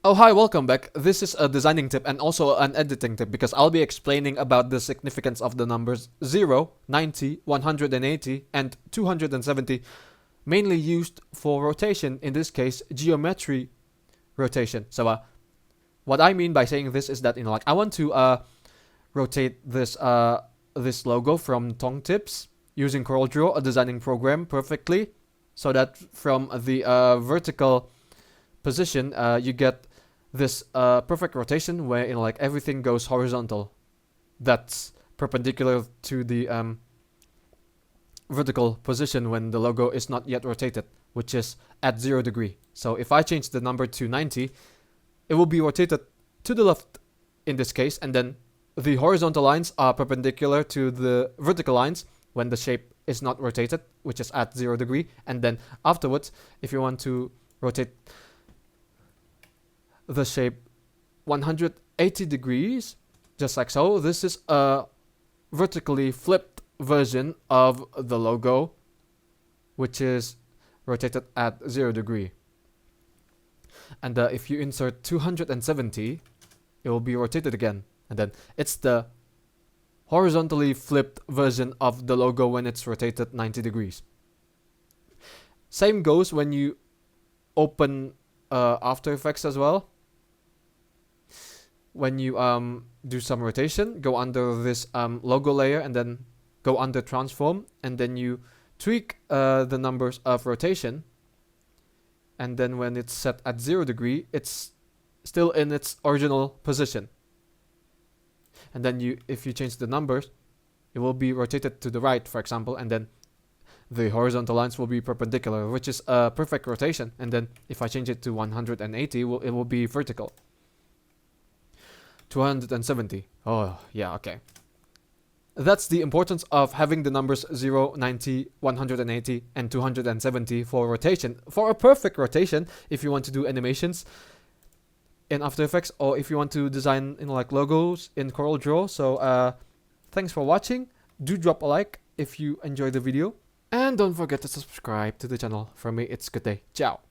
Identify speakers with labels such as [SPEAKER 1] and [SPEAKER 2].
[SPEAKER 1] Oh hi, welcome back. This is a designing tip and also an editing tip because I'll be explaining about the significance of the numbers 0, 90, 180 and 270, mainly used for rotation, in this case geometry rotation. So what I mean by saying this is that I want to rotate this logo from tongue tips using CorelDraw, a designing program, perfectly, so that from the vertical position you get this perfect rotation where everything goes horizontal. That's perpendicular to the vertical position when the logo is not yet rotated, which is at 0 degree. So if I change the number to 90, it will be rotated to the left in this case, and then the horizontal lines are perpendicular to the vertical lines when the shape is not rotated, which is at 0 degree. And then afterwards, if you want to rotate the shape 180 degrees, just like so, this is a vertically flipped version of the logo, which is rotated at 0 degree. And if you insert 270, it will be rotated again, and then it's the horizontally flipped version of the logo when it's rotated 90 degrees. Same goes when you open After Effects as well. When you do some rotation, go under this logo layer and then go under transform, and then you tweak the numbers of rotation, and then when it's set at 0 degree, it's still in its original position. And then if you change the numbers, it will be rotated to the right, for example, and then the horizontal lines will be perpendicular, which is a perfect rotation. And then if I change it to 180, it will be vertical. 270. Oh, yeah, okay. That's the importance of having the numbers 0, 90, 180, and 270 for rotation. For a perfect rotation, if you want to do animations in After Effects, or if you want to design logos in CorelDraw. So thanks for watching. Do drop a like if you enjoyed the video. And don't forget to subscribe to the channel. For me, it's good day. Ciao.